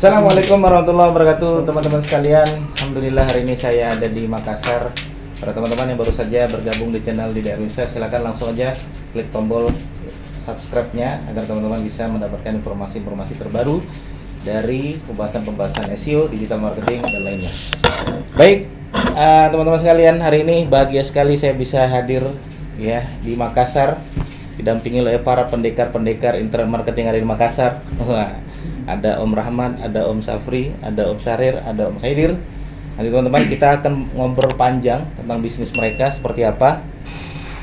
Assalamualaikum warahmatullahi wabarakatuh, teman-teman sekalian. Alhamdulillah hari ini saya ada di Makassar. Para teman-teman yang baru saja bergabung di channel di Darwinsa, silakan langsung aja klik tombol subscribe-nya agar teman-teman bisa mendapatkan informasi-informasi terbaru dari pembahasan-pembahasan SEO, digital marketing dan lainnya. Baik, teman-teman sekalian, hari ini bahagia sekali saya bisa hadir ya di Makassar, didampingi oleh para pendekar-pendekar internet marketing yang ada di Makassar. Wah, ada Om Rahmat, ada Om Safri, ada Om Syahrir, ada Om Khaidir. Nanti teman-teman kita akan ngobrol panjang tentang bisnis mereka seperti apa,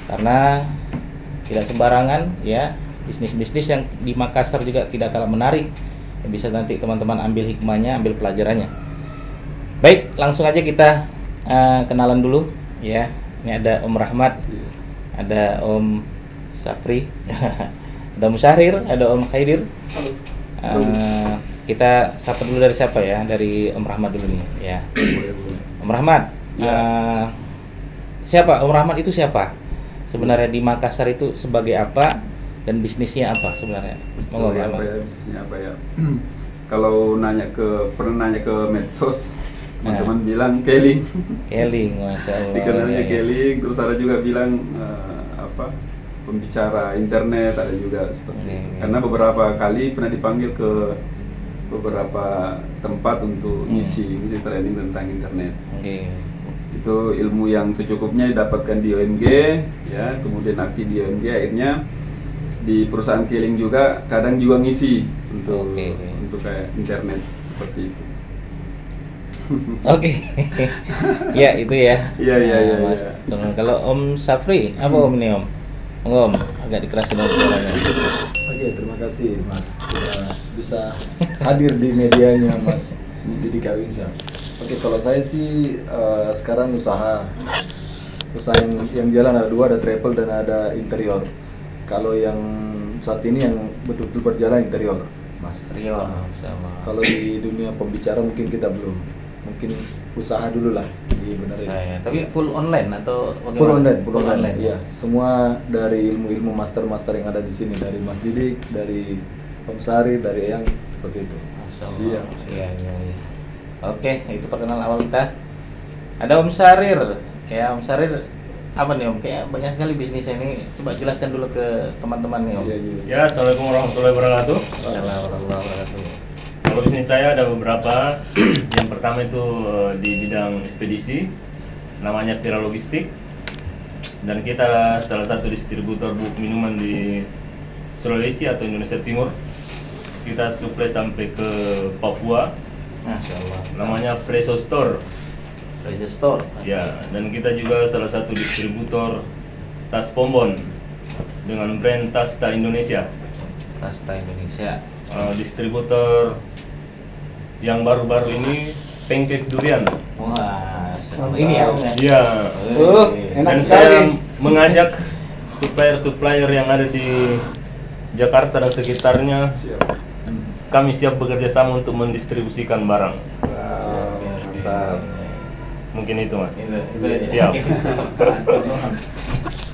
karena tidak sembarangan ya, bisnis-bisnis yang di Makassar juga tidak kalah menarik, yang bisa nanti teman-teman ambil hikmahnya, ambil pelajarannya. Baik, langsung aja kita kenalan dulu ya. Ini ada Om Rahmat, ada Om Safri, ada Om Syahrir, ada Om Khaidir. Kita sapa dulu dari siapa ya? Dari Om Rahmat dulu nih ya. Om Rahmat, siapa Om Rahmat itu siapa? Sebenarnya di Makassar itu sebagai apa dan bisnisnya apa sebenarnya? Sebagai apa ya, bisnisnya apa ya? Kalau pernah nanya ke medsos, teman-teman bilang Keling. Keling, masya Allah. Dikenalnya Keling, terus ada juga bilang pembicara internet, ada juga seperti karena beberapa kali pernah dipanggil ke beberapa tempat untuk ngisi training tentang internet. Itu ilmu yang secukupnya didapatkan di OMG ya, kemudian aktif di OMG, akhirnya di perusahaan Keling juga kadang juga ngisi untuk kayak internet seperti itu. Oke. Ya itu ya. Iya. Kalau Om Safri apa Om ini Om? Om, agak dikerasin dong suaranya. Oke, terima kasih Mas sudah bisa hadir di medianya Mas di Darwinsa. Oke, kalau saya sih sekarang usaha yang jalan ada dua, ada travel dan ada interior. Kalau yang saat ini yang betul-betul berjalan interior, Mas. Interior, kalau di dunia pembicara mungkin kita belum, mungkin usaha dulu lah dibenerin. Tapi full online atau bagaimana? Full online. Iya, semua dari ilmu-ilmu master yang ada di sini, dari Mas Didik, dari Om Sari, dari Eyang, seperti itu. Iya. Oke, itu perkenalan awal kita. Ada Om Syahrir. Ya, Om Syahrir apa nih Om? Kayak banyak sekali bisnisnya ini. Coba jelaskan dulu ke teman-teman nih Om. Ya, assalamualaikum warahmatullahi wabarakatuh. Assalamualaikum warahmatullahi wabarakatuh. Kalau bisnis saya ada beberapa. Yang pertama itu di bidang ekspedisi, namanya Pira Logistik, dan kita salah satu distributor bubuk minuman di Sulawesi atau Indonesia Timur. Kita supply sampai ke Papua. Masya Allah. Namanya Preso Store. Preso Store. Ya, dan kita juga salah satu distributor tas Pombon dengan brand Tasta Indonesia. Tasta Indonesia. Distributor yang baru-baru ini pancake durian. Wah, ini ya Om ya. Iya. Enak Dan sekali. saya mengajak supplier-supplier yang ada di Jakarta dan sekitarnya. Kami siap bekerja sama untuk mendistribusikan barang. Mungkin itu Mas. Siap.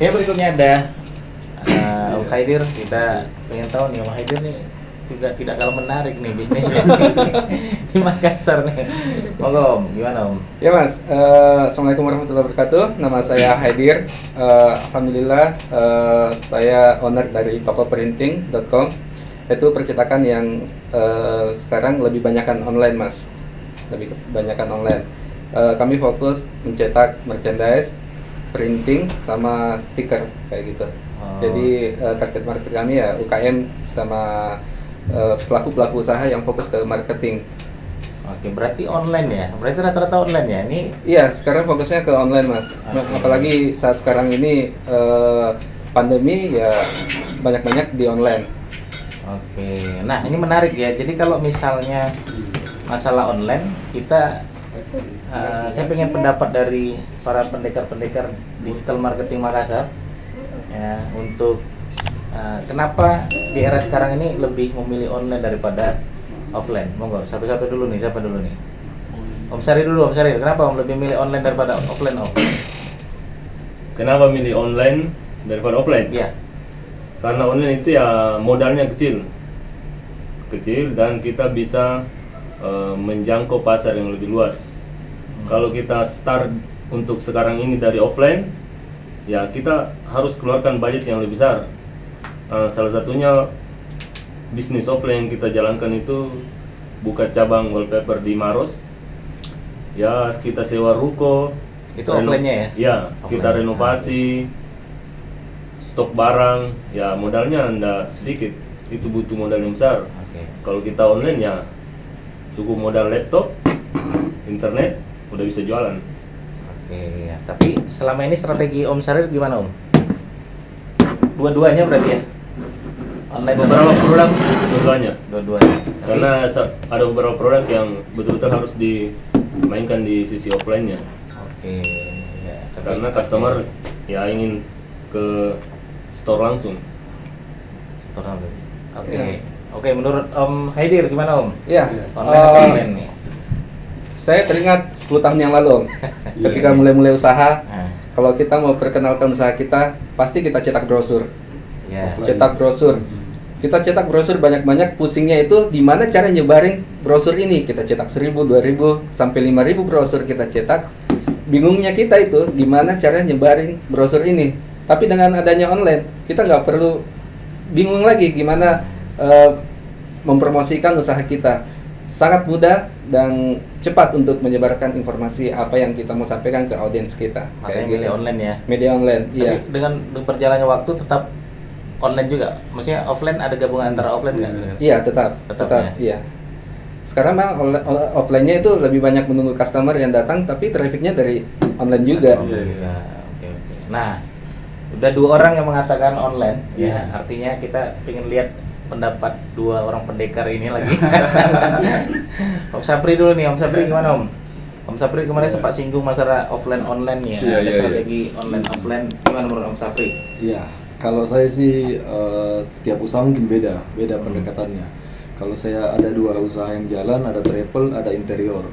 Ya, berikutnya ada Om Khaidir. Kita pengen tahu nih Om Khaidir nih juga tidak kalah menarik nih bisnisnya di Makassar nih. Monggo Om, gimana Om? Ya Mas, Assalamualaikum warahmatullahi wabarakatuh. Nama saya Khaidir. Alhamdulillah, saya owner dari tokoprinting.com. Itu percetakan yang sekarang lebih banyakkan online Mas. Lebih kebanyakan online. Kami fokus mencetak merchandise, printing, sama stiker kayak gitu. Jadi target market kami ya UKM sama pelaku-pelaku usaha yang fokus ke marketing. Oke, berarti online ya? Berarti rata-rata online ya? Ini? Iya, sekarang fokusnya ke online Mas. Apalagi saat sekarang ini pandemi ya banyak-banyak di online. Oke, nah ini menarik ya. Jadi kalau misalnya masalah online, kita saya pengen pendapat dari para pendekar-pendekar digital marketing Makassar ya, untuk kenapa di era sekarang ini lebih memilih online daripada offline? Monggo satu-satu dulu nih, siapa dulu nih? Om Sari dulu, Om Sari. Kenapa Om lebih milih online daripada offline Om? Kenapa milih online daripada offline? Iya. Karena online itu ya modalnya kecil dan kita bisa menjangkau pasar yang lebih luas. Kalau kita start untuk sekarang ini dari offline, ya kita harus keluarkan budget yang lebih besar. Salah satunya bisnis offline yang kita jalankan itu buka cabang wallpaper di Maros. Ya, kita sewa ruko. Itu offline-nya ya? Ya, Offline. kita renovasi, stok barang. Ya, modalnya anda sedikit. Itu butuh modal yang besar. Kalau kita online ya cukup modal laptop, internet, udah bisa jualan. Ya. Tapi selama ini strategi Om Sarir gimana Om? Dua-duanya berarti ya? Online Beberapa produk dua-duanya. Dua-duanya. Karena ada beberapa produk yang betul-betul harus dimainkan di sisi offline-nya. Ya, Karena customer ya ingin ke store langsung. Store langsung. Oke, menurut Om Haidir gimana Om? Ya, Online atau offline nih? saya teringat 10 tahun yang lalu Om, ketika mulai-mulai usaha. Kalau kita mau perkenalkan usaha kita, pasti kita cetak brosur. Cetak brosur. Kita cetak brosur banyak-banyak, pusingnya itu gimana cara nyebarin brosur ini. Kita cetak 1000, 2000, sampai 5000 brosur kita cetak. Bingungnya kita itu gimana cara nyebarin brosur ini. Tapi dengan adanya online, kita nggak perlu bingung lagi gimana mempromosikan usaha kita. Sangat mudah dan cepat untuk menyebarkan informasi apa yang kita mau sampaikan ke audiens kita. Makanya milih online ya? Media online, iya. Tapi dengan berjalannya waktu tetap online juga? Maksudnya offline ada gabungan antara offline nggak? Iya, tetap ya? Iya. Sekarang mah offline-nya itu lebih banyak menunggu customer yang datang, tapi trafficnya dari online juga. Oke. Nah, udah 2 orang yang mengatakan online, ya artinya kita pengen lihat pendapat 2 orang pendekar ini lagi. Om Sapri dulu nih, Om Sapri gimana Om? Om Sapri kemarin sempat singgung masalah offline online ya, ada strategi online offline, gimana menurut Om Sapri? Iya, kalau saya sih tiap usaha mungkin beda pendekatannya. Kalau saya ada 2 usaha yang jalan, ada travel, ada interior.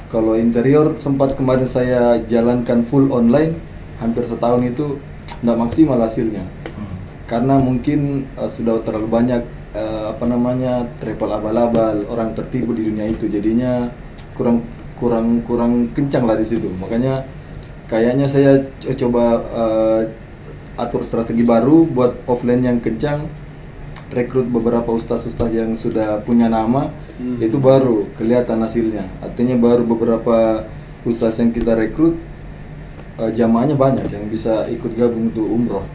Kalau interior sempat kemarin saya jalankan full online, hampir setahun itu nggak maksimal hasilnya. Karena mungkin sudah terlalu banyak travel abal-abal, orang tertipu di dunia itu, jadinya kurang kencang lah di situ. Makanya kayaknya saya coba atur strategi baru buat offline yang kencang, rekrut beberapa ustaz-ustaz yang sudah punya nama, itu baru kelihatan hasilnya. Artinya baru beberapa ustaz yang kita rekrut, jamaahnya banyak yang bisa ikut gabung untuk umroh.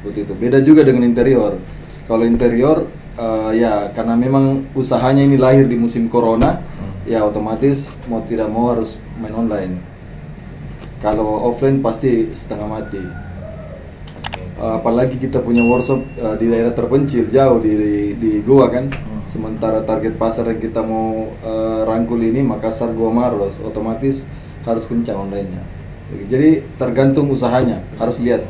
Seperti itu. Beda juga dengan interior. Kalau interior ya karena memang usahanya ini lahir di musim corona, ya otomatis mau tidak mau harus main online. Kalau offline pasti setengah mati. Apalagi kita punya workshop di daerah terpencil jauh di Goa kan. Sementara target pasar yang kita mau rangkul ini Makassar, Goa, Maros, otomatis harus kencang online-nya. Jadi tergantung usahanya, harus lihat.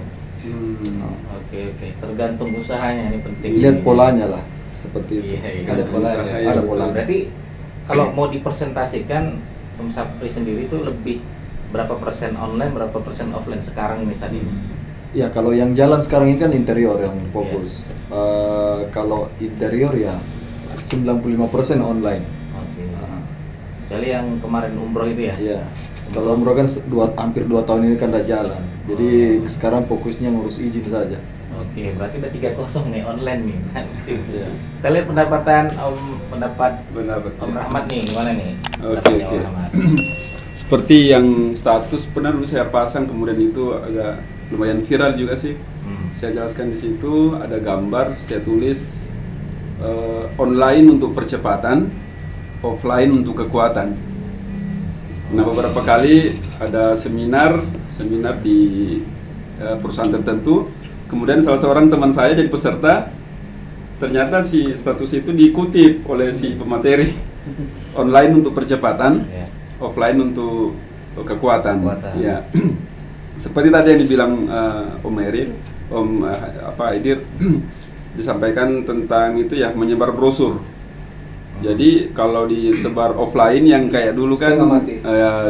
Oke, tergantung usahanya, ini penting. Lihat polanya lah, seperti itu. Ada polanya. Ada polanya. Berarti kalau mau dipresentasikan Om Sapri sendiri itu lebih berapa persen online, berapa persen offline sekarang ini saat ini? Ya kalau yang jalan sekarang ini kan interior yang fokus. Kalau interior ya 95% online. Kecuali yang kemarin umroh itu ya? Iya. Kalau umroh kan hampir 2 tahun ini kan udah jalan. Jadi sekarang fokusnya ngurus izin saja. Oke, berarti udah 3-0 nih online nih. Iya. Kita lihat pendapat Om Rahmat nih, gimana nih? Oke. Seperti yang status pernah dulu saya pasang, kemudian itu agak lumayan viral juga sih. Saya jelaskan di situ ada gambar, saya tulis online untuk percepatan, offline untuk kekuatan. Nah, beberapa kali ada seminar di perusahaan tertentu. Kemudian salah seorang teman saya jadi peserta. Ternyata si status itu dikutip oleh si pemateri. Online untuk percepatan, offline untuk kekuatan. Ya. Seperti tadi yang dibilang Om Eril, Om Haidir disampaikan tentang itu ya, menyebar brosur. Jadi kalau disebar offline yang kayak dulu kan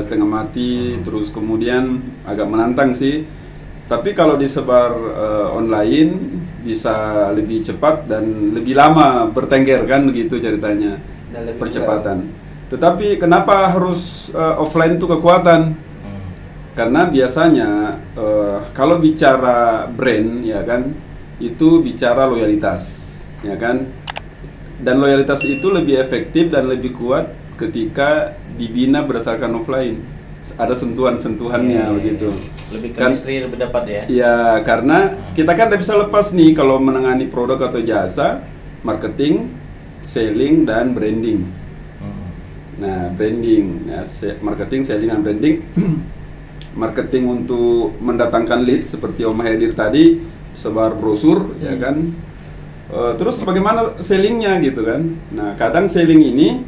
setengah mati, terus kemudian agak menantang sih. Tapi kalau disebar online bisa lebih cepat dan lebih lama bertengger kan begitu ceritanya, percepatan. Tetapi kenapa harus offline itu kekuatan? Karena biasanya kalau bicara brand ya kan, itu bicara loyalitas ya kan, dan loyalitas itu lebih efektif dan lebih kuat ketika dibina berdasarkan offline. Ada sentuhan-sentuhannya begitu. Lebih chemistry lebih dapat ya. Ya, karena kita kan tidak bisa lepas nih kalau menangani produk atau jasa, marketing, selling dan branding. Nah, branding, ya, marketing, selling dan branding. Marketing untuk mendatangkan lead seperti Om Hadir tadi, sebar brosur ya kan. Terus bagaimana sellingnya gitu kan. Nah, kadang selling ini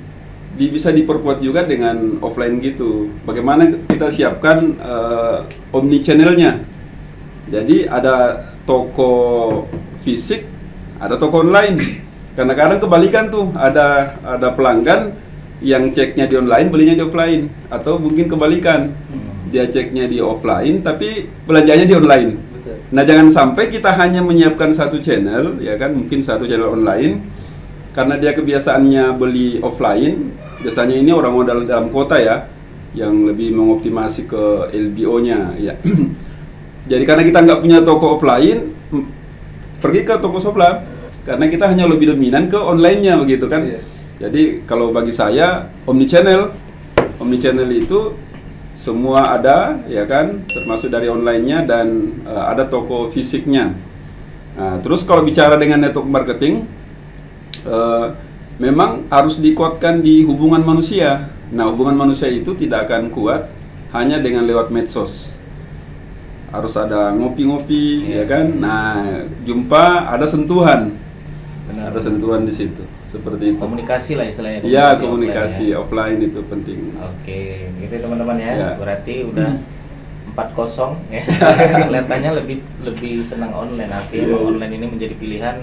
bisa diperkuat juga dengan offline gitu. Bagaimana kita siapkan omni channelnya. Jadi ada toko fisik, ada toko online. Karena kadang kebalikan tuh, ada pelanggan yang ceknya di online, belinya di offline, atau mungkin kebalikan. Dia ceknya di offline tapi belanjanya di online. Betul. Nah, jangan sampai kita hanya menyiapkan satu channel ya kan, mungkin satu channel online karena dia kebiasaannya beli offline. Biasanya ini orang dalam kota ya yang lebih mengoptimasi ke LBO-nya ya. Jadi karena kita nggak punya toko offline, pergi ke toko sebelah karena kita hanya lebih dominan ke online-nya begitu kan. Jadi kalau bagi saya omnichannel itu semua ada ya kan, termasuk dari online-nya dan ada toko fisiknya. Nah, terus kalau bicara dengan network marketing, memang harus dikuatkan di hubungan manusia. Nah, hubungan manusia itu tidak akan kuat hanya dengan lewat medsos. Harus ada ngopi-ngopi ya kan. Nah, jumpa, ada sentuhan. Benar. Ada sentuhan di situ. Seperti itu. Komunikasi lah istilahnya. Iya, komunikasi offline itu penting. Oke, gitu teman-teman ya. Ya. Berarti udah 4-0 ya. Kelihatannya lebih senang online. Artinya online ini menjadi pilihan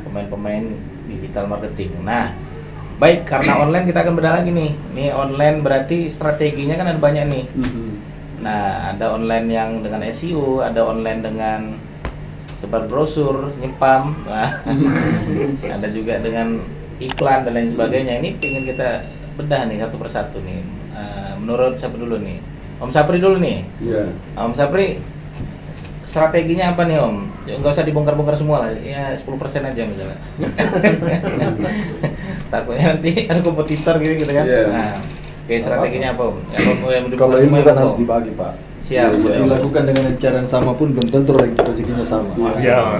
pemain-pemain digital marketing. Nah, baik, karena online kita akan bedah lagi nih. Ini online berarti strateginya kan ada banyak nih. Nah, ada online yang dengan SEO, ada online dengan sebar brosur, nyepam, ada juga dengan iklan dan lain sebagainya. Ini pengen kita bedah nih satu persatu nih. Menurut siapa dulu nih? Om Sapri dulu nih. Iya. Om Sapri, strateginya apa nih Om? Nggak usah dibongkar-bongkar semua lah, ya 10% aja misalnya. Takutnya nanti ada kompetitor gitu kan. Nah, oke, strateginya apa Om? Kalau ilmu kan harus dibagi Pak. Siap. Dilakukan dengan cara yang sama pun belum tentu rezekinya sama. Ya,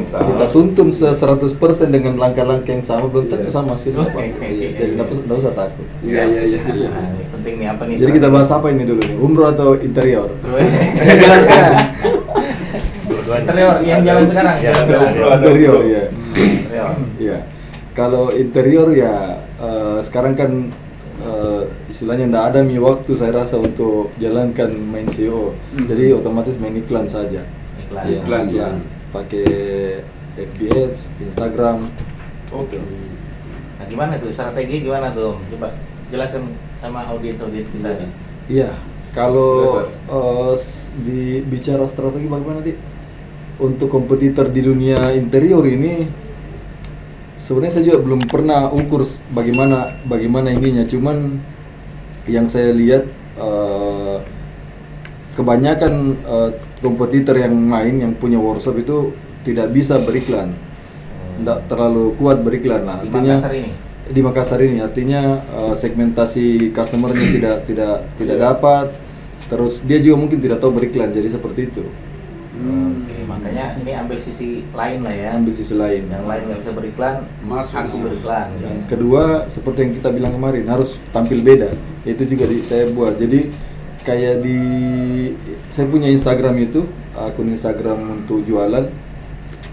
Kita tuntun 100% dengan langkah-langkah yang sama belum tentu sama hasilnya Pak. Jadi nggak usah takut. Iya. Nah, ini penting nih apa nih? Jadi kita bahas apa ini dulu nih? Umroh atau interior? Jalan sekarang. Interior yang jalan sekarang. Interior ya. Interior. Iya. Kalau interior ya sekarang kan istilahnya ndak ada waktu saya rasa untuk jalankan main SEO. Jadi otomatis main iklan saja. Iklan. Iklan. Pakai FB Ads, Instagram. Oke. Nah, gimana tuh strategi gimana tuh? Coba jelaskan sama audiens kita nih. Iya. Kalau bicara strategi bagaimana untuk kompetitor di dunia interior ini, sebenarnya saya juga belum pernah ukur bagaimana ininya. Cuman yang saya lihat kebanyakan kompetitor yang main yang punya workshop itu tidak bisa beriklan, tidak terlalu kuat beriklan lah. Artinya di Makassar ini artinya segmentasi customernya tidak dapat. Terus dia juga mungkin tidak tahu beriklan, jadi seperti itu. Oke, makanya ini ambil sisi lain lah ya. Ambil sisi lain. Yang lain nggak bisa beriklan, aku beriklan. Yang kedua, seperti yang kita bilang kemarin, harus tampil beda. Itu juga saya buat. Jadi kayak saya punya Instagram itu, akun Instagram untuk jualan.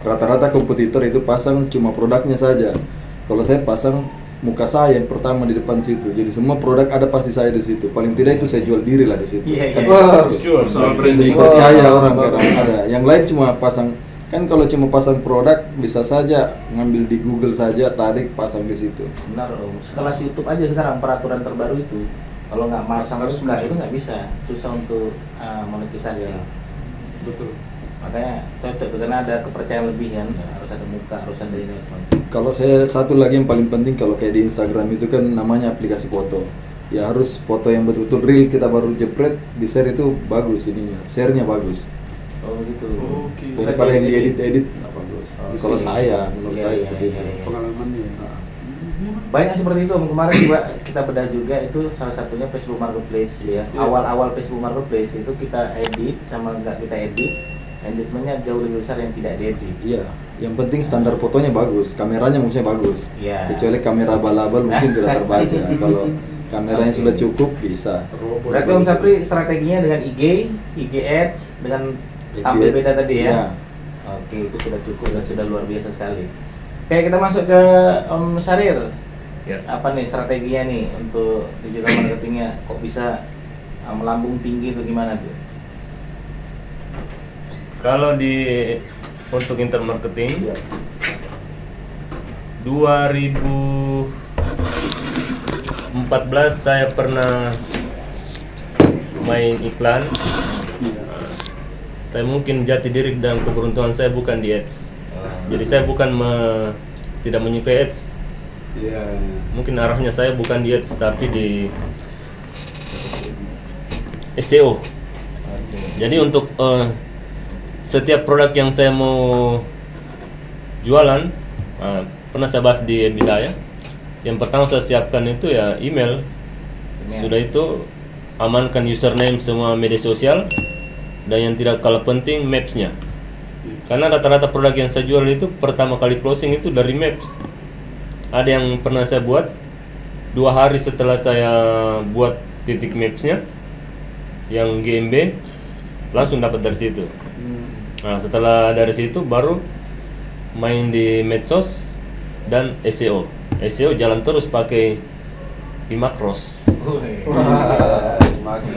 Rata-rata kompetitor itu pasang cuma produknya saja. Kalau saya pasang muka saya yang pertama di depan situ. Jadi semua produk ada pasti saya di situ. Paling tidak itu saya jual diri lah di situ. Soal branding. Percaya orang kadang ada. Yang lain cuma pasang, kan kalau cuma pasang produk bisa saja ngambil di Google saja, tarik pasang di situ. Benar Om. Sekelas YouTube aja sekarang peraturan terbaru itu. Kalau nggak masang muka itu nggak bisa, susah untuk monetisasi. Betul. Makanya cocok tuh karena ada kepercayaan lebih kan, harus ada muka, harus ada ini semacam. Kalau saya satu lagi yang paling penting kalau kayak di Instagram itu kan namanya aplikasi foto. Ya harus foto yang betul-betul real, kita baru jepret di share itu bagus ininya, share-nya bagus. Oh begitu. Oke. Daripada yang diedit-edit nggak bagus. Oh, Kalau sih. saya, menurut Iya, saya iya, seperti iya, itu. iya. Pengalamannya. Nah, Banyak seperti itu. Kemarin juga kita bedah juga itu salah satunya Facebook Marketplace ya. Iya. Awal-awal Facebook Marketplace itu kita edit sama nggak kita edit, engagementnya jauh lebih besar yang tidak diedit. iya, yang penting standar fotonya bagus, kameranya maksudnya bagus. Iya. Kecuali kamera balabal mungkin tidak terbaca. Kalau kameranya sudah cukup bisa. Berarti Om Sapri strateginya dengan IG, IG Ads dengan tampil FB beda tadi ya? Iya. Oke, itu sudah cukup dan sudah luar biasa sekali. Oke, kita masuk ke Om Sarir. Ya. Apa nih strateginya nih untuk digital marketingnya? Kok bisa melambung tinggi atau gimana tuh? Kalau untuk internet marketing 2014 saya pernah main iklan. Tapi mungkin jati diri dan keberuntungan saya bukan di ads. Jadi saya bukan tidak menyukai ads. Iya. Mungkin arahnya saya bukan di ads tapi di SEO. Jadi untuk setiap produk yang saya mau jualan, pernah saya bahas di FB saya. Yang pertama saya siapkan itu ya email. Sudah itu amankan username semua media sosial, dan yang tidak kalah penting maps-nya. Karena rata-rata produk yang saya jual itu pertama kali closing itu dari maps. Ada yang pernah saya buat 2 hari setelah saya buat titik maps-nya yang GMB, langsung dapat dari situ. Nah, setelah dari situ baru main di medsos dan SEO. SEO jalan terus pakai Imakros.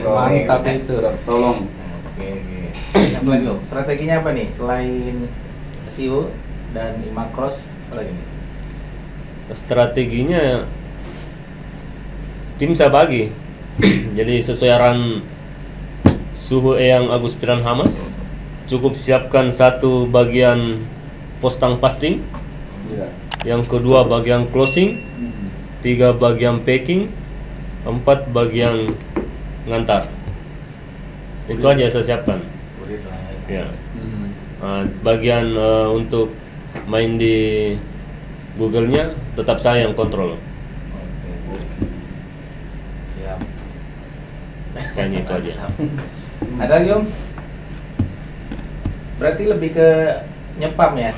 Mantap itu. Tolong. Oke. Apa lagi Om? Strateginya apa nih selain SEO dan Imakros? Apa lagi nih? Strateginya tim saya bagi. Jadi sesuai arahan Suhu Eyang Agus Piran Hamas, cukup siapkan satu bagian postang pasting, Iya. yang kedua bagian closing, 3 bagian packing, 4 bagian ngantar. Itu aja saya siapkan. Kurir lah ya. Ya. Bagian untuk main di Google-nya tetap saya yang kontrol. Oke. Siap. Kayaknya itu aja. Ada lagi Om? Berarti lebih ke nyepam ya?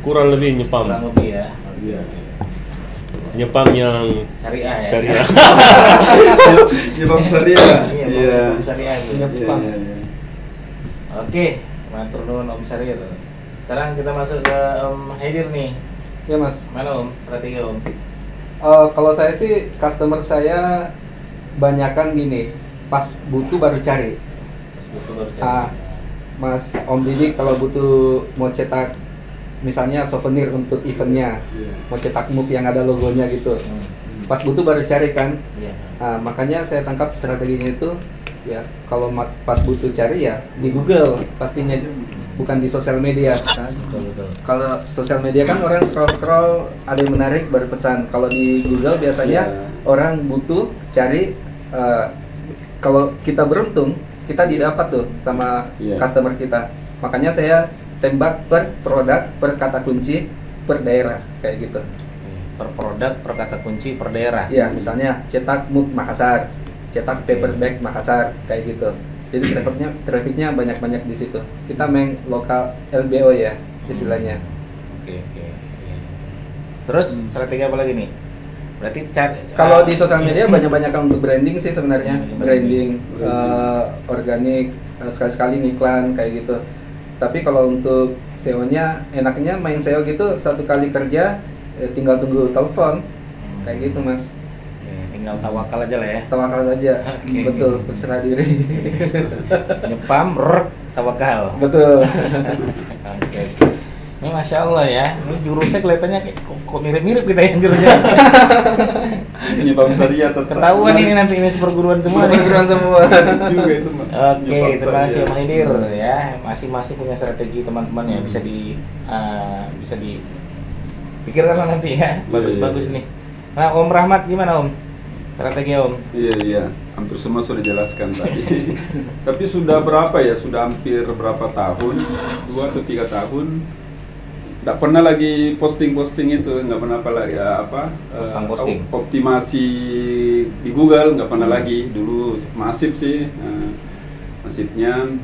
Kurang lebih nyepam. Kurang lebih ya. Iya. Nyepam yang Syariah ya. syariah. Iya Bang Syariah. Iya, Iya. Om Syariah itu. Iya, iya, iya. Oke, matur nuwun Om Sarir. Sekarang kita masuk ke Om Haidir nih. Ya Mas. Mana Om? Strategi Om. Kalau saya sih customer saya banyakan gini, pas butuh baru cari. Pas butuh baru cari. Mas Om Didi kalau butuh mau cetak misalnya souvenir untuk eventnya, Iya. mau cetak mug yang ada logonya gitu, pas butuh baru cari kan. Iya. Makanya saya tangkap strateginya itu ya kalau pas butuh cari ya di Google pastinya, bukan di sosial media. Betul. Kalau sosial media kan orang scroll ada yang menarik baru pesan. Kalau di Google biasanya orang butuh cari, kalau kita beruntung kita didapat tuh sama customer kita. Makanya saya tembak per produk, per kata kunci, per daerah kayak gitu. Per produk, per kata kunci, per daerah. Ya misalnya cetak mug Makassar, cetak paper bag Makassar kayak gitu. Jadi trafficnya banyak di situ. Kita main lokal LBO ya istilahnya. Oke. Iya. Terus strategi apa lagi nih? Berarti Kalau di sosial media banyak untuk branding sih sebenarnya. Branding. Organik, sekali-sekali iklan kayak gitu. Tapi kalau untuk SEO-nya enaknya main SEO gitu, satu kali kerja tinggal tunggu telepon kayak gitu Mas. Tinggal tawakal aja lah ya. Tawakal saja. Oke. Betul, berserah diri. Nyepam, tawakal. Betul. Oke. Ini Masya Allah ya, ini jurusnya kelihatannya kayak kok mirip-mirip kita yang jurusnya. Ini Bang Saria tetap. Ketahuan ini nanti ini perguruan semua nih. Perguruan semua. Juga itu, Mak. Oke, Ini Bang terima kasih Saria. Om Haidir ya. Masing-masing punya strategi teman-teman ya bisa dipikirkan lah nanti ya. Bagus-bagus nih. Nah, Om Rahmat gimana Om? Strategi Om? Iya, hampir semua sudah dijelaskan tadi. Tapi sudah berapa ya? Sudah hampir berapa tahun? 2 atau 3 tahun. Nggak pernah lagi posting-posting itu, nggak pernah Posting. optimasi di Google, nggak pernah lagi. Dulu masif sih, masifnya.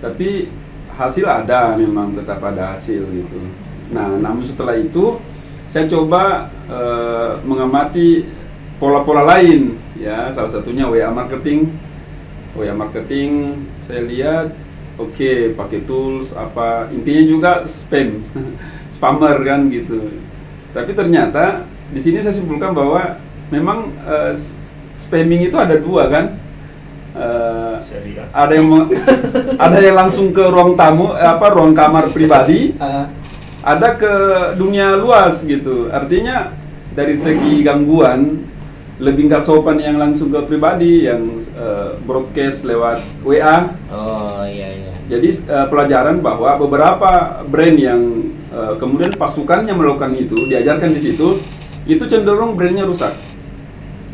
Tapi hasil ada, memang tetap ada hasil gitu. Nah, namun setelah itu saya coba mengamati pola-pola lain, ya. Salah satunya WA marketing. WA marketing, saya lihat. Oke, pakai tools apa, intinya juga spammer kan gitu. Tapi ternyata di sini saya simpulkan bahwa memang spamming itu ada 2 kan. Ada yang langsung ke ruang tamu, ruang kamar pribadi, ada ke dunia luas gitu. Artinya dari segi gangguan lebih nggak sopan yang langsung ke pribadi, yang broadcast lewat WA. Oh iya. Jadi pelajaran bahwa beberapa brand yang kemudian pasukannya melakukan itu, diajarkan di situ, itu cenderung brandnya rusak,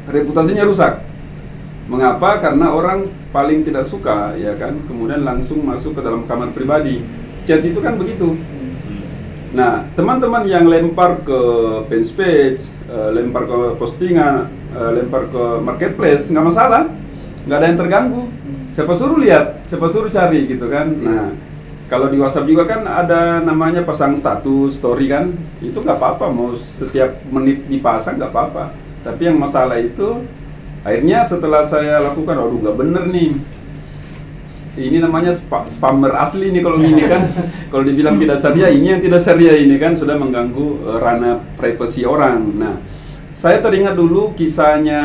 reputasinya rusak. Mengapa? Karena orang paling tidak suka, ya kan, kemudian langsung masuk ke dalam kamar pribadi. Chat itu kan begitu. Nah, teman-teman yang lempar ke fanpage, lempar ke postingan, lempar ke marketplace, nggak masalah, nggak ada yang terganggu. Siapa suruh lihat, siapa suruh cari gitu kan. Nah, kalau di WhatsApp juga kan ada namanya pasang status, story kan, itu nggak apa-apa, mau setiap menit dipasang nggak apa-apa. Tapi yang masalah itu, akhirnya setelah saya lakukan, aduh nggak bener nih. Ini namanya spammer asli nih kalau ini kan. Kalau dibilang tidak syariah, ini yang tidak syariah ini kan sudah mengganggu ranah privasi orang. Nah, saya teringat dulu kisahnya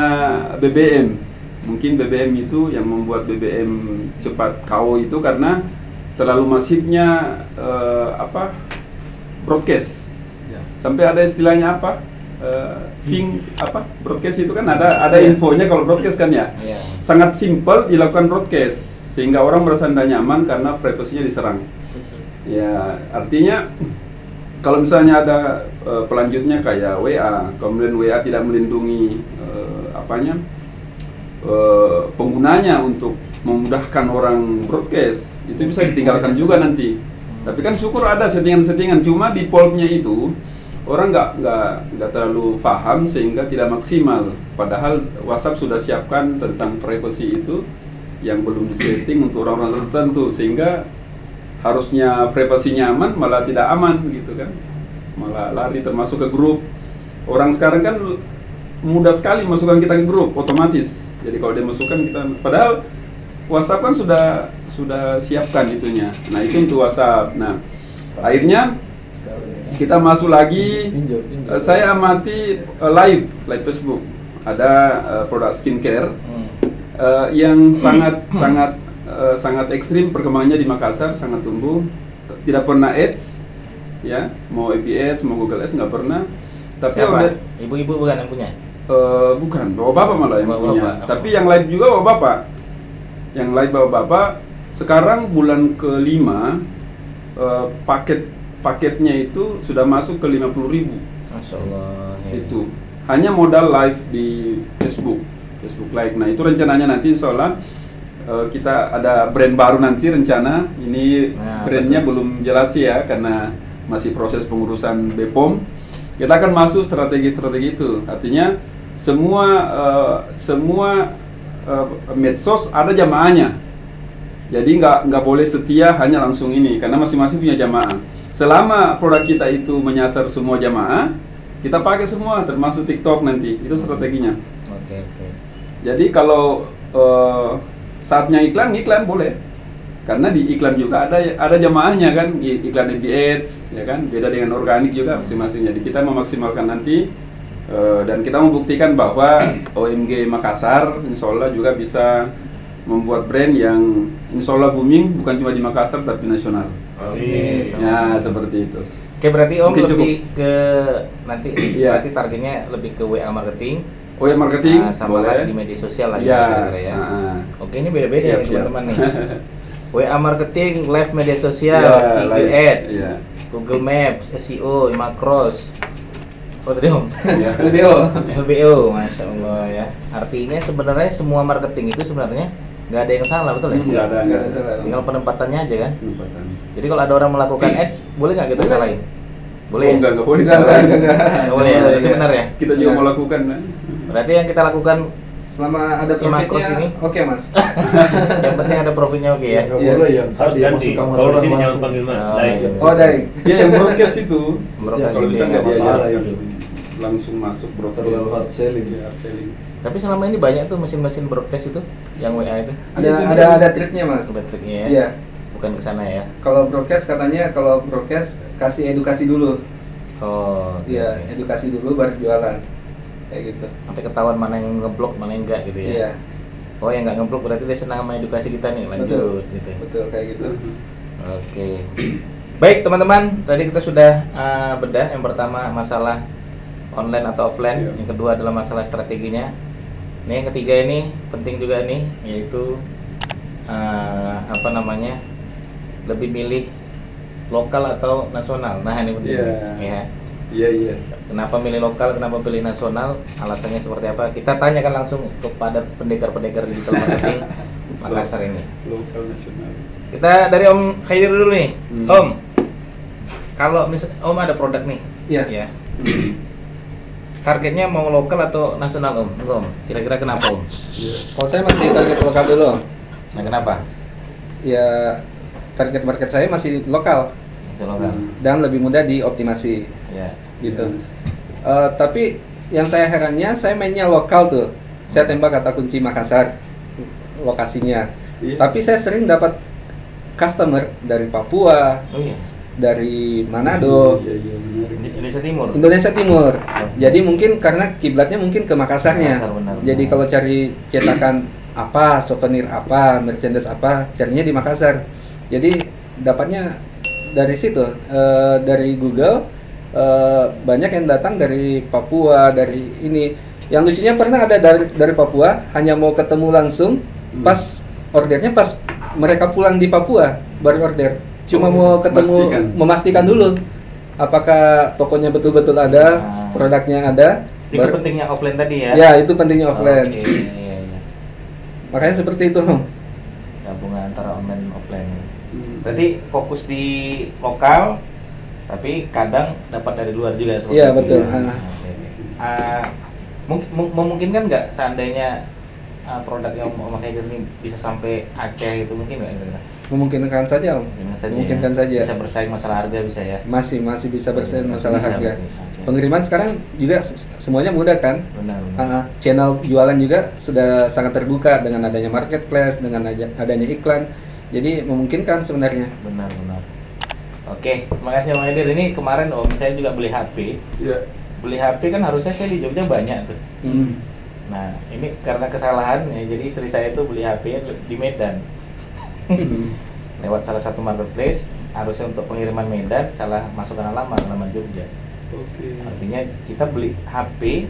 BBM. Mungkin BBM itu yang membuat BBM cepat KO itu karena terlalu masifnya broadcast. Sampai ada istilahnya ping broadcast itu kan ada infonya kalau broadcast kan ya. Sangat simpel dilakukan broadcast sehingga orang merasa tidak nyaman karena privasinya diserang. Ya, artinya kalau misalnya ada pelanjutnya kayak WA, kemudian WA tidak melindungi penggunanya untuk memudahkan orang broadcast, itu bisa ditinggalkan juga nanti. Tapi kan syukur ada settingan-settingan, cuma defaultnya itu orang nggak terlalu paham sehingga tidak maksimal. Padahal WhatsApp sudah siapkan tentang privasi itu yang belum disetting untuk orang-orang tertentu, sehingga harusnya privasinya aman malah tidak aman gitu kan, malah lari termasuk ke grup. Orang sekarang kan mudah sekali masukkan kita ke grup otomatis. Jadi kalau dia masukkan kita, padahal WhatsApp kan sudah siapkan itunya. Nah, itu untuk WhatsApp. Nah, akhirnya kita masuk lagi. Saya amati live Facebook. Ada produk skincare yang sangat ekstrim perkembangannya di Makassar, sangat tumbuh. Tidak pernah ads, ya, mau FB ads, mau Google ads nggak pernah. Tapi ibu-ibu bukan yang punya? Bukan, bapak-bapak malah yang punya. Tapi yang live juga bapak-bapak. Yang live bapak-bapak. Sekarang bulan ke-5 paketnya itu sudah masuk ke 50.000. Masya Allah. Itu hanya modal live di Facebook Live. Nah, itu rencananya nanti insya Allah kita ada brand baru nanti rencana. Ini brandnya belum jelas ya karena masih proses pengurusan BPOM. Kita akan masuk strategi-strategi itu. Artinya semua medsos ada jamaahnya. Jadi nggak boleh setia hanya langsung ini karena masing-masing punya jamaah. Selama produk kita itu menyasar semua jamaah, kita pakai semua termasuk TikTok nanti. Itu strateginya. Oke. Jadi kalau saatnya iklan boleh. Karena di iklan juga ada jamaahnya kan, iklan FB Ads ya kan, beda dengan organik juga masing-masing. Jadi kita memaksimalkan nanti dan kita membuktikan bahwa OMG Makassar insya Allah juga bisa membuat brand yang insya Allah booming bukan cuma di Makassar tapi nasional. Oke. Ya seperti itu. Oke, berarti Om Mungkin lebih cukup. ke nanti Iya. berarti targetnya lebih ke WA marketing, Oh ya, marketing sama boleh. live di media sosial lah Ya. kira-kira ya. Oke, ini beda-beda nih Siap. teman-teman nih. WA marketing, live media sosial, Ya, IG live. Ads, Ya. Google Maps, SEO, Macros. Oh tadi om. Ya. LBO. LBO, masya Allah ya. Artinya sebenarnya semua marketing itu sebenarnya nggak ada yang salah, betul ya? Nggak ada. Tinggal penempatannya aja kan. Penempatan. Jadi kalau ada orang melakukan ads, boleh nggak kita salahin? Boleh ya? Enggak boleh. Nggak boleh ya, itu benar ya. Kita juga Ya. mau lakukan. Berarti yang kita lakukan Selama ada Macros profitnya, ini? oke mas. yang penting ada profitnya oke ya. Nggak Iya. boleh yang Harus tadi ganti. masuk kamar Kalau di orang sini jangan masuk. panggil mas. Oh, Lain. iya. Oh dari. Ya, yang broadcast itu. Broadcast Kalau itu bisa ya, nggak masalah diajak itu. langsung masuk broadcast. Terlalu hard selling. Ya, selling. Tapi selama ini banyak tuh mesin-mesin broadcast itu yang WA itu. Ada triknya mas. Ada triknya ya. Iya. Bukan ke sana ya. Kalau broadcast katanya kalau broadcast kasih edukasi dulu. Oh, Iya, oke. edukasi dulu baru jualan. Kayak gitu. Sampai ketahuan mana yang ngeblok, mana yang enggak gitu ya. Iya. Oh, yang nggak ngeblok berarti dia senang sama edukasi kita nih. Lanjut gitu. Betul kayak gitu. Oke. Baik teman-teman, tadi kita sudah bedah yang pertama masalah online atau offline, Iya. yang kedua adalah masalah strateginya. Ini yang ketiga ini penting juga nih, yaitu apa namanya, lebih milih lokal atau nasional. Nah ini penting. Iya. Ya. Iya. Kenapa milih lokal, kenapa pilih nasional? Alasannya seperti apa? Kita tanyakan langsung kepada pendekar-pendekar digital marketing Makassar ini. Lokal nasional. Kita dari Om Khaidir dulu nih. Hmm. Om, kalau misal Om ada produk nih, Iya. ya. Targetnya mau lokal atau nasional Om? Om, kira-kira kenapa Om? Kalau saya masih target lokal dulu. Nah kenapa? Ya target market saya masih lokal Masih lokal. dan lebih mudah dioptimasi Ya. gitu. Tapi yang saya herannya saya mainnya lokal tuh. Saya tembak kata kunci Makassar lokasinya. Iya. Tapi saya sering dapat customer dari Papua, Oh iya. dari Manado, Iya, menarik. Indonesia Timur. Indonesia Timur. Jadi mungkin karena kiblatnya mungkin ke Makassarnya. Makassar, benar. Jadi kalau cari cetakan apa, souvenir apa, merchandise apa, carinya di Makassar. Jadi dapatnya dari situ, dari Google banyak yang datang dari Papua, dari ini. Yang lucunya pernah ada dari Papua, hanya mau ketemu langsung, pas ordernya pas mereka pulang di Papua baru order. Cuma mau ketemu, memastikan dulu apakah tokonya betul-betul ada, produknya ada. Itu pentingnya offline tadi ya? Ya, itu pentingnya offline. Oke, iya, iya. Makanya seperti itu. Gabungan antara online dan offline. Berarti fokus di lokal, tapi kadang dapat dari luar juga seperti Iya, itu. betul. Oke. Memungkinkan nggak seandainya produk yang Om Khaidir ini bisa sampai Aceh itu mungkin nggak? Kira-kira? Memungkinkan saja, Om. Memungkinkan saja. Bisa bersaing masalah harga bisa ya? Masih bisa bersaing masalah Bisa, harga. berarti. Oke. Pengiriman sekarang juga semuanya mudah kan? Benar. Channel jualan juga sudah sangat terbuka dengan adanya marketplace, dengan adanya iklan. Jadi memungkinkan sebenarnya. Benar. Oke, terima kasih Om Khaidir. Ini kemarin Om saya juga beli HP. Iya. Beli HP kan harusnya saya di Jogja banyak tuh. Hmm. Nah, ini karena kesalahan ya, jadi istri saya itu beli HP di Medan. Lewat salah satu marketplace, harusnya untuk pengiriman Medan salah masukkan alamat Jogja. Oke. Artinya kita beli HP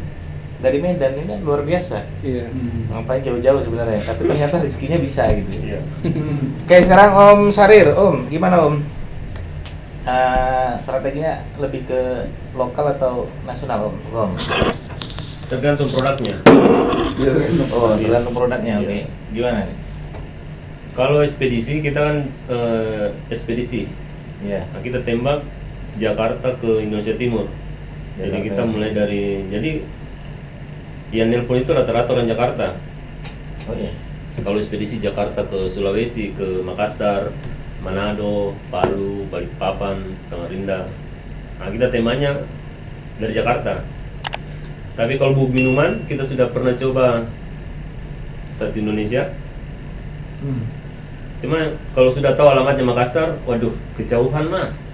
dari Medan ini kan luar biasa. Iya. Ngapain jauh-jauh sebenarnya, tapi ternyata rezekinya bisa gitu. Iya. Oke, sekarang Om Sarir, Om, gimana Om? Strateginya lebih ke lokal atau nasional Om? Tergantung produknya. Oh, tergantung produknya, oke. Gimana nih? Kalau ekspedisi kita kan ekspedisi. Iya. Nah, kita tembak Jakarta ke Indonesia Timur. Jadi Jakarta. kita mulai dari yang nelpon itu rata-rata orang Jakarta. Oh iya. Kalau ekspedisi Jakarta ke Sulawesi, ke Makassar, Manado, Palu, Balikpapan, Samarinda. Nah, kita temanya dari Jakarta. Tapi kalau bubuk minuman kita sudah pernah coba satu Indonesia. Cuma kalau sudah tahu alamatnya Makassar, waduh, kejauhan Mas.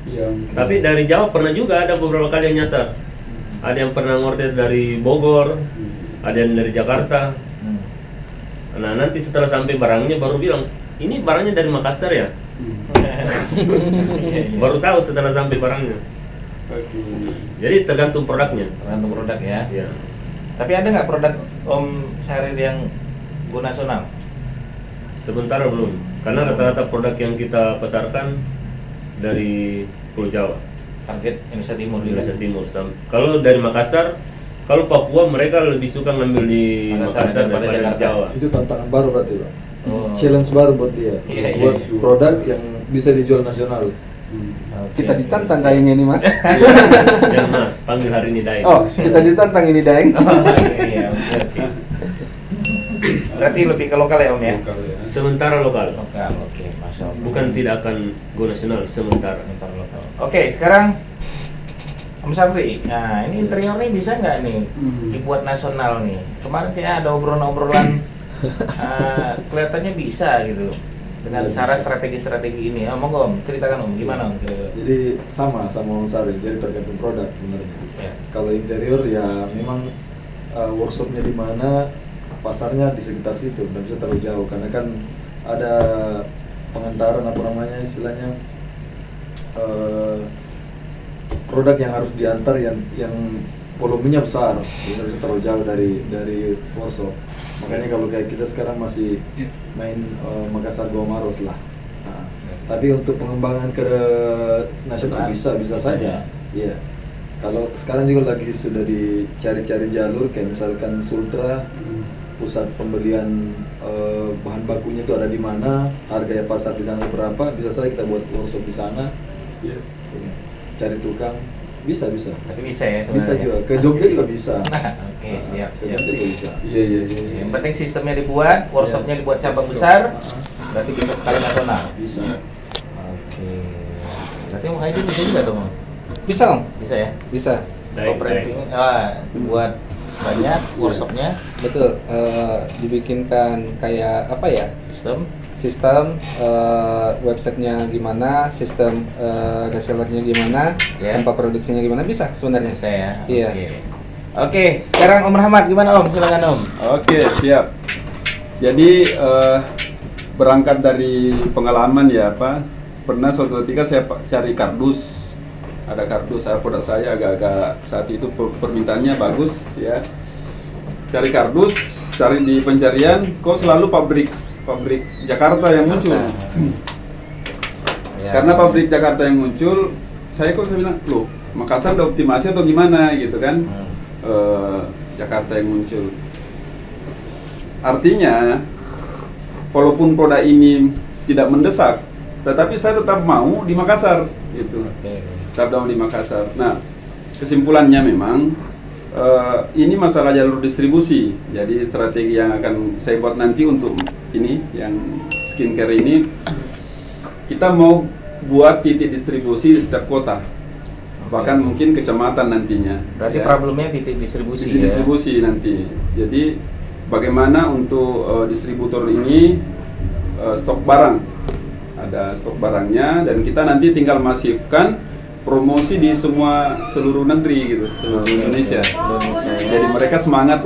Iya. Tapi dari Jawa pernah juga ada beberapa kali yang nyasar. Ada yang pernah ngorder dari Bogor, ada yang dari Jakarta. Nah, nanti setelah sampai barangnya baru bilang, ini barangnya dari Makassar ya? Baru tahu setelah sampai barangnya. Oke. Jadi tergantung produknya. Tergantung produk ya. Ya. Tapi ada nggak produk Om Syahrir yang go nasional? Sementara belum, karena rata-rata produk yang kita pasarkan dari Pulau Jawa, Target Indonesia Timur. Indonesia Timur. Kalau dari Makassar, kalau Papua mereka lebih suka ngambil di Makassar daripada di Jawa. Itu tantangan baru berarti Pak. Oh. Challenge baru buat dia. Iya, buat iya. produk yang bisa dijual nasional. Kita ditantang kayaknya ini Mas. Dan Mas, panggil hari ini Daeng. Oh, kita ditantang ini Daeng. Iya, oke. Berarti lebih ke lokal ya Om ya? Lokal ya. Sementara lokal, Lokal, oke, masya Allah. bukan tidak akan go nasional sementara. Sebentar lokal. Oke, sekarang Om Syafri, nah ini interiornya bisa nggak nih dibuat nasional nih? Kemarin kayak ada obrolan-obrolan kelihatannya bisa gitu dengan Iya, cara bisa. strategi-strategi ini. Oh, monggo Om, ceritakan Om, gimana Om? kira-kira? Jadi sama Om Sari, jadi tergantung produk sebenarnya. Ya. Kalau interior ya memang workshopnya di mana, pasarnya di sekitar situ, nggak bisa terlalu jauh karena kan ada pengantaran apa namanya istilahnya produk yang harus diantar yang volumenya besar, jadi nggak bisa terlalu jauh dari workshop. Makanya kalau kayak kita sekarang masih main Makassar Goa Maros lah. Nah, tapi untuk pengembangan ke nasional bisa saja. Iya. Kalau sekarang juga lagi sudah dicari-cari jalur kayak misalkan Sultra, pusat pembelian bahan bakunya itu ada di mana, harga pasar di sana berapa, bisa saja kita buat workshop di sana. Iya. Cari tukang, bisa. Tapi bisa ya Bisa sebenarnya. juga. Ke Jogja juga bisa. Oke, siap. Ke Jogja juga bisa. Iya. Yang penting sistemnya dibuat, workshopnya dibuat cabang besar, berarti bisa sekali nasional. Bisa. Oke. Berarti Om Haidin bisa juga dong Om? Bisa Om? Bisa ya? Bisa. Daeng, Operating, buat banyak workshopnya, Betul. Dibikinkan kayak apa ya? sistem, Websitenya gimana, sistem resellernya gimana, Ya. tempat produksinya gimana, bisa sebenarnya. bisa ya? Iya. Oke, sekarang Om Rahmat gimana Om? Silakan Om. Oke, siap. Jadi berangkat dari pengalaman ya Pak. Pernah suatu ketika saya cari kardus. Ada kardus, produk saya agak-agak saat itu permintaannya bagus ya. Cari kardus, cari di pencarian, kok selalu pabrik Jakarta yang muncul. Ya. Karena pabrik Jakarta yang muncul, saya bilang, loh Makassar udah optimasi atau gimana gitu kan? Jakarta yang muncul. Artinya, walaupun produk ini tidak mendesak, tetapi saya tetap mau di Makassar gitu. Oke. Tetap mau di Makassar. Nah, kesimpulannya memang ini masalah jalur distribusi. Jadi strategi yang akan saya buat nanti untuk ini, yang skincare ini, kita mau buat titik distribusi di setiap kota, bahkan mungkin kecamatan nantinya. Berarti ya. problemnya titik distribusi. Titik distribusi nanti. Jadi bagaimana untuk distributor ini stok barang, ada stok barangnya, dan kita nanti tinggal masifkan promosi di seluruh negeri gitu, seluruh Indonesia. Jadi mereka semangat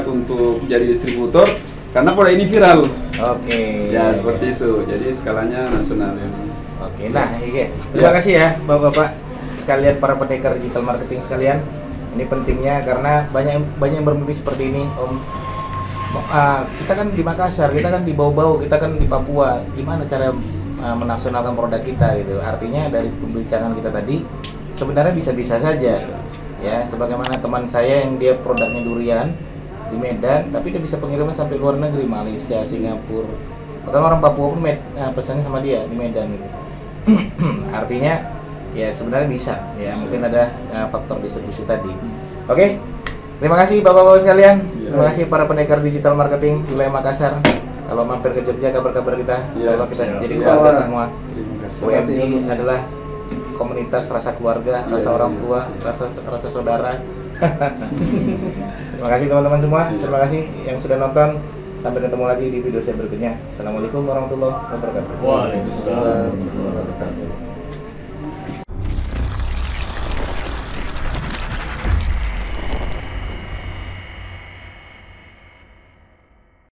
untuk jadi distributor karena produk ini viral. Oke. Ya seperti itu. Jadi skalanya nasional. Oke, nah iya. Terima kasih ya Bapak-bapak sekalian, para pendekar digital marketing sekalian. Ini pentingnya karena banyak yang bermimpi seperti ini Om. Kita kan di Makassar, kita kan di Bau-Bau, kita kan di Papua. Gimana cara menasionalkan produk kita gitu? Artinya dari pembicaraan kita tadi sebenarnya bisa-bisa saja. Ya, sebagaimana teman saya yang dia produknya durian di Medan, tapi dia bisa pengiriman sampai luar negeri, Malaysia, Singapura. Bahkan orang Papua pun pesannya sama dia di Medan gitu. Artinya ya sebenarnya bisa ya, mungkin ada faktor distribusi tadi. Oke, terima kasih bapak-bapak sekalian. Terima kasih para pendekar digital marketing wilayah Makassar. Kalau mampir ke Jogja, kabar-kabar kita, insyaallah kita jadi keluarga semua. Terima kasih. WMG adalah komunitas rasa keluarga, rasa orang tua, rasa saudara. Terima kasih teman-teman semua. Terima kasih yang sudah nonton. Sampai ketemu lagi di video saya berikutnya. Assalamualaikum warahmatullahi wabarakatuh. Waalaikumsalam. Warahmatullahi wabarakatuh.